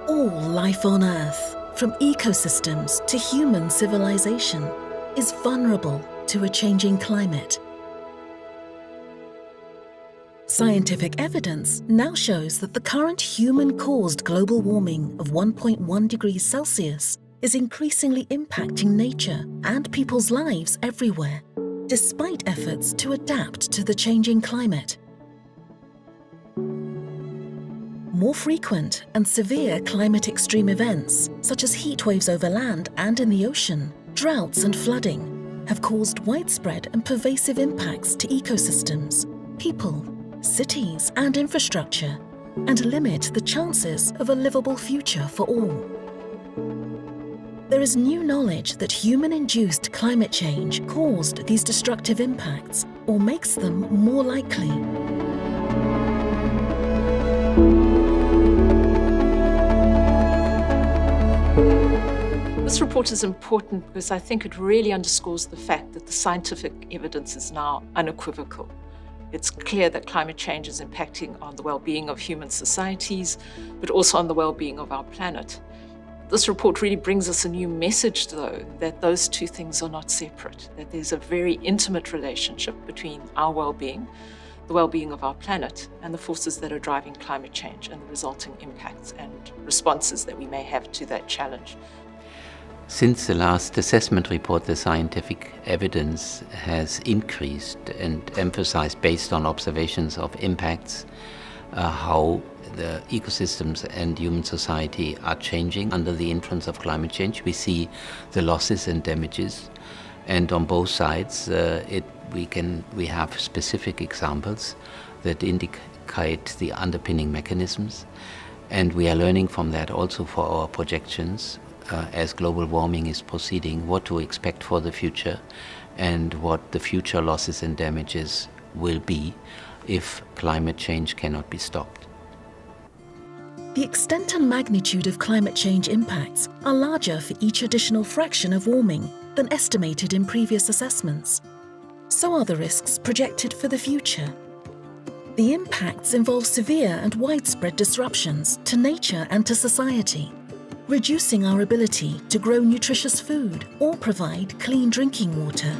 All life on Earth, from ecosystems to human civilization, is vulnerable to a changing climate. Scientific evidence now shows that the current human-caused global warming of 1.1 degrees Celsius is increasingly impacting nature and people's lives everywhere, despite efforts to adapt to the changing climate. More frequent and severe climate extreme events, such as heat waves over land and in the ocean, droughts and flooding, have caused widespread and pervasive impacts to ecosystems, people, cities and infrastructure, and limit the chances of a livable future for all. There is new knowledge that human-induced climate change caused these destructive impacts or makes them more likely. This report is important because I think it really underscores the fact that the scientific evidence is now unequivocal. It's clear that climate change is impacting on the well-being of human societies, but also on the well-being of our planet. This report really brings us a new message, though, that those two things are not separate, that there's a very intimate relationship between our well-being, the well-being of our planet, and the forces that are driving climate change and the resulting impacts and responses that we may have to that challenge. Since the last assessment report, the scientific evidence has increased and emphasized, based on observations of impacts, how the ecosystems and human society are changing under the influence of climate change. We see the losses and damages, and on both sides we have specific examples that indicate the underpinning mechanisms, and we are learning from that also for our projections as global warming is proceeding, what to expect for the future and what the future losses and damages will be if climate change cannot be stopped. The extent and magnitude of climate change impacts are larger for each additional fraction of warming than estimated in previous assessments. So are the risks projected for the future. The impacts involve severe and widespread disruptions to nature and to society, reducing our ability to grow nutritious food or provide clean drinking water.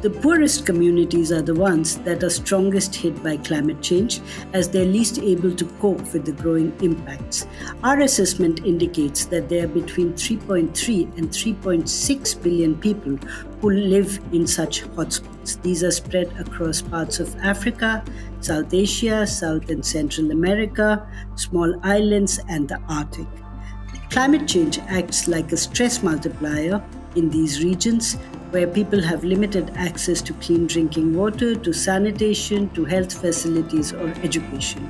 The poorest communities are the ones that are strongest hit by climate change, as they're least able to cope with the growing impacts. Our assessment indicates that there are between 3.3 and 3.6 billion people who live in such hotspots. These are spread across parts of Africa, South Asia, South and Central America, small islands, and the Arctic. Climate change acts like a stress multiplier in these regions, where people have limited access to clean drinking water, to sanitation, to health facilities or education.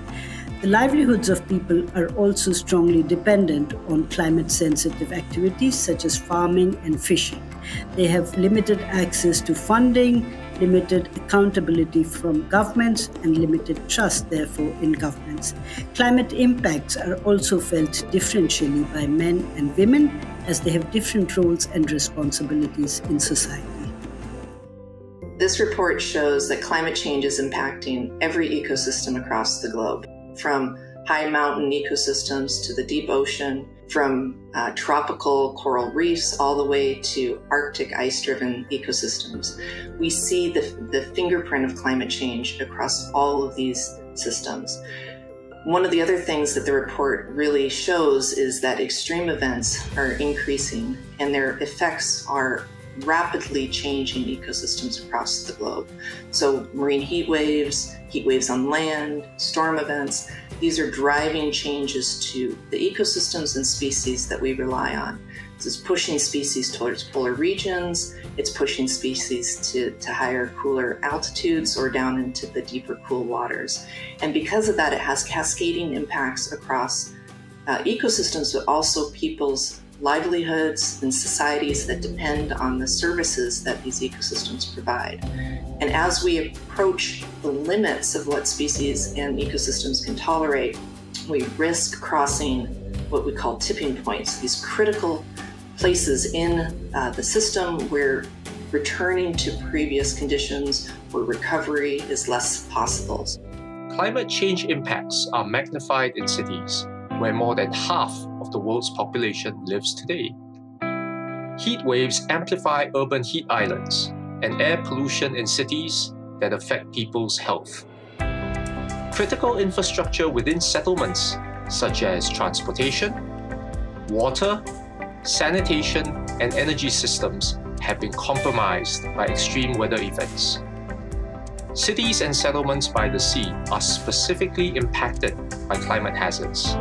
The livelihoods of people are also strongly dependent on climate-sensitive activities such as farming and fishing. They have limited access to funding, limited accountability from governments, and limited trust, therefore, in governments. Climate impacts are also felt differentially by men and women, as they have different roles and responsibilities in society. This report shows that climate change is impacting every ecosystem across the globe, from high mountain ecosystems to the deep ocean, from tropical coral reefs all the way to Arctic ice-driven ecosystems. We see the fingerprint of climate change across all of these systems. One of the other things that the report really shows is that extreme events are increasing and their effects are rapidly changing ecosystems across the globe. So marine heat waves on land, storm events, these are driving changes to the ecosystems and species that we rely on. This is pushing species towards polar regions, it's pushing species to higher, cooler altitudes or down into the deeper, cool waters. And because of that, it has cascading impacts across ecosystems, but also people's livelihoods and societies that depend on the services that these ecosystems provide. And as we approach the limits of what species and ecosystems can tolerate, we risk crossing what we call tipping points, these critical places in the system where returning to previous conditions where recovery is less possible. Climate change impacts are magnified in cities, where more than half of the world's population lives today. Heat waves amplify urban heat islands and air pollution in cities that affect people's health. Critical infrastructure within settlements, such as transportation, water, sanitation, and energy systems, have been compromised by extreme weather events. Cities and settlements by the sea are specifically impacted by climate hazards.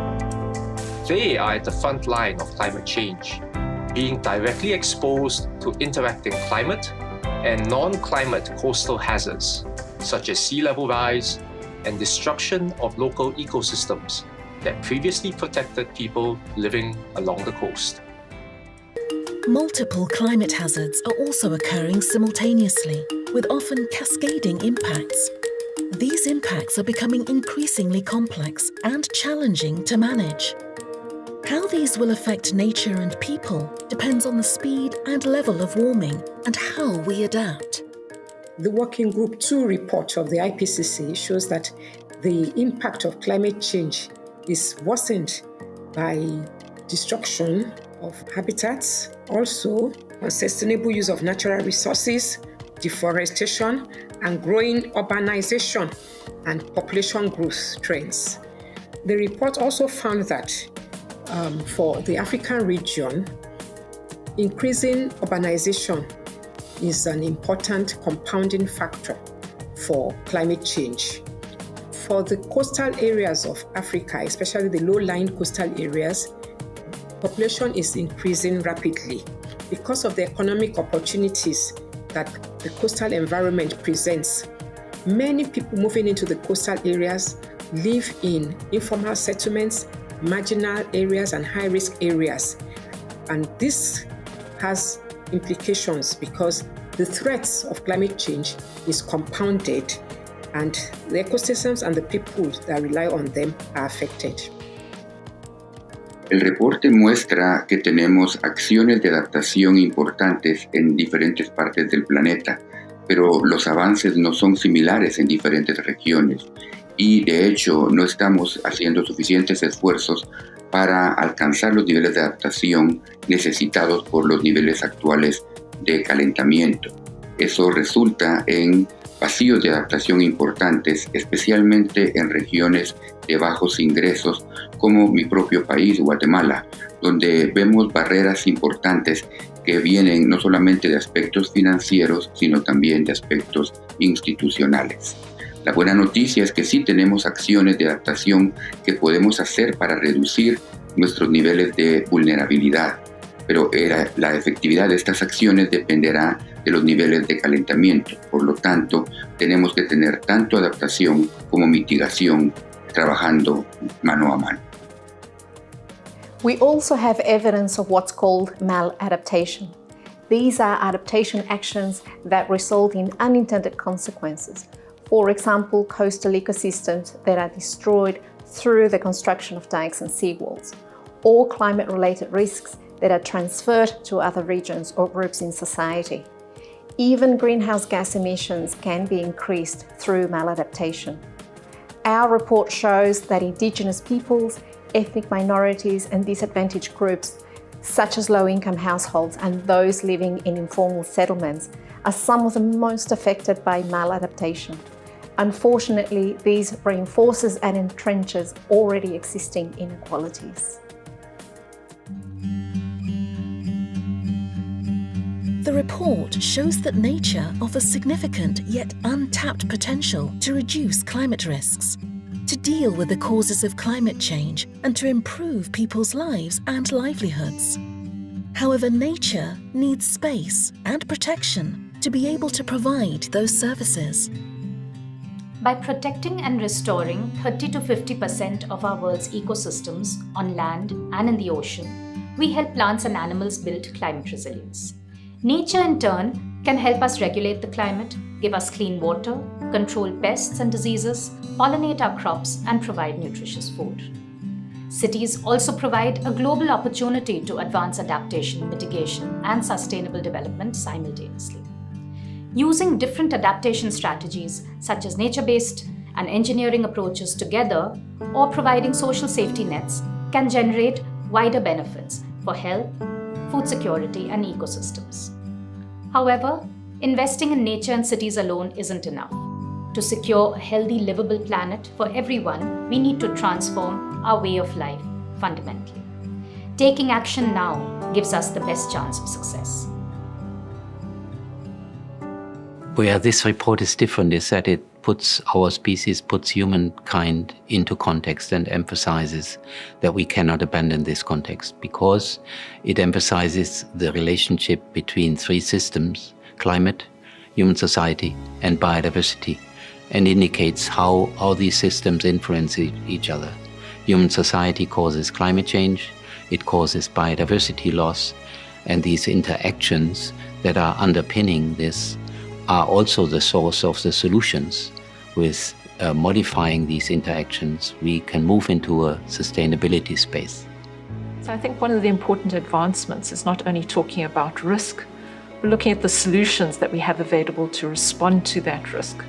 They are at the front line of climate change, being directly exposed to interacting climate and non-climate coastal hazards, such as sea level rise and destruction of local ecosystems that previously protected people living along the coast. Multiple climate hazards are also occurring simultaneously, with often cascading impacts. These impacts are becoming increasingly complex and challenging to manage. How these will affect nature and people depends on the speed and level of warming and how we adapt. The Working Group 2 report of the IPCC shows that the impact of climate change is worsened by destruction of habitats, also unsustainable use of natural resources, deforestation, and growing urbanization and population growth trends. The report also found that for the African region, increasing urbanization is an important compounding factor for climate change. For the coastal areas of Africa, especially the low-lying coastal areas, population is increasing rapidly because of the economic opportunities that the coastal environment presents. Many people moving into the coastal areas live in informal settlements, marginal areas, and high-risk areas. And this has implications because the threats of climate change is compounded and the ecosystems and the people that rely on them are affected. El reporte muestra que tenemos acciones de adaptación importantes en diferentes partes del planeta, pero los avances no son similares en diferentes regiones y de hecho no estamos haciendo suficientes esfuerzos para alcanzar los niveles de adaptación necesitados por los niveles actuales de calentamiento. Eso resulta en vacíos de adaptación importantes, especialmente en regiones de bajos ingresos como mi propio país, Guatemala, donde vemos barreras importantes que vienen no solamente de aspectos financieros, sino también de aspectos institucionales. La buena noticia es que sí tenemos acciones de adaptación que podemos hacer para reducir nuestros niveles de vulnerabilidad, pero la efectividad de estas acciones dependerá de los niveles de calentamiento. Por lo tanto, tenemos que tener tanto adaptación como mitigación trabajando mano a mano. We also have evidence of what's called maladaptation. These are adaptation actions that result in unintended consequences. For example, coastal ecosystems that are destroyed through the construction of dikes and seawalls, or climate-related risks that are transferred to other regions or groups in society. Even greenhouse gas emissions can be increased through maladaptation. Our report shows that Indigenous peoples, ethnic minorities, and disadvantaged groups, such as low-income households and those living in informal settlements, are some of the most affected by maladaptation. Unfortunately, this reinforces and entrenches already existing inequalities. The report shows that nature offers significant yet untapped potential to reduce climate risks, to deal with the causes of climate change, and to improve people's lives and livelihoods. However, nature needs space and protection to be able to provide those services. By protecting and restoring 30 to 50% of our world's ecosystems on land and in the ocean, we help plants and animals build climate resilience. Nature, in turn, can help us regulate the climate, give us clean water, control pests and diseases, pollinate our crops, and provide nutritious food. Cities also provide a global opportunity to advance adaptation, mitigation, and sustainable development simultaneously. Using different adaptation strategies such as nature-based and engineering approaches together or providing social safety nets can generate wider benefits for health, food security, and ecosystems. However, investing in nature and cities alone isn't enough. To secure a healthy, livable planet for everyone, we need to transform our way of life fundamentally. Taking action now gives us the best chance of success. Where this report is different is that it puts humankind into context and emphasizes that we cannot abandon this context, because it emphasizes the relationship between three systems: climate, human society, and biodiversity, and indicates how these systems influence each other. Human society causes climate change, it causes biodiversity loss, and these interactions that are underpinning this are also the source of the solutions. With modifying these interactions, we can move into a sustainability space. So I think one of the important advancements is not only talking about risk, but looking at the solutions that we have available to respond to that risk.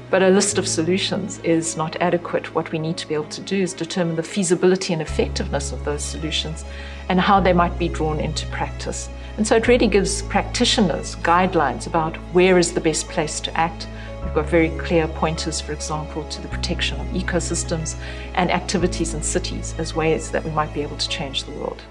But a list of solutions is not adequate. What we need to be able to do is determine the feasibility and effectiveness of those solutions and how they might be drawn into practice. And so it really gives practitioners guidelines about where is the best place to act. We've got very clear pointers, for example, to the protection of ecosystems and activities in cities as ways that we might be able to change the world.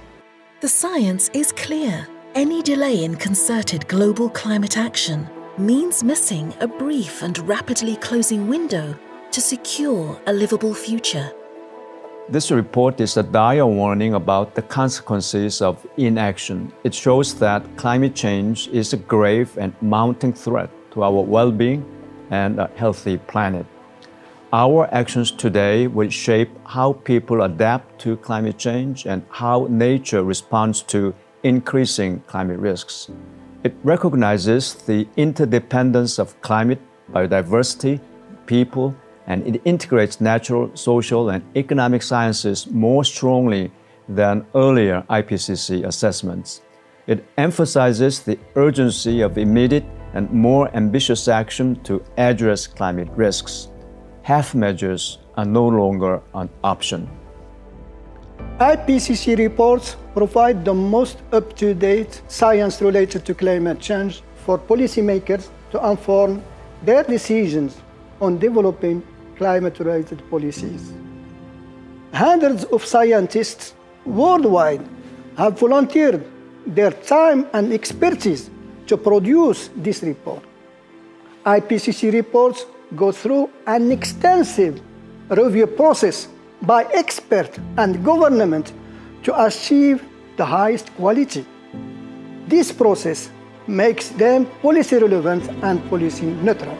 The science is clear. Any delay in concerted global climate action means missing a brief and rapidly closing window to secure a livable future. This report is a dire warning about the consequences of inaction. It shows that climate change is a grave and mounting threat to our well-being and a healthy planet. Our actions today will shape how people adapt to climate change and how nature responds to increasing climate risks. It recognizes the interdependence of climate, biodiversity, people, and it integrates natural, social, and economic sciences more strongly than earlier IPCC assessments. It emphasizes the urgency of immediate and more ambitious action to address climate risks. Half measures are no longer an option. IPCC reports provide the most up-to-date science related to climate change for policymakers to inform their decisions on developing climate-related policies. Hundreds of scientists worldwide have volunteered their time and expertise to produce this report. IPCC reports go through an extensive review process by experts and government to achieve the highest quality. This process makes them policy relevant and policy neutral.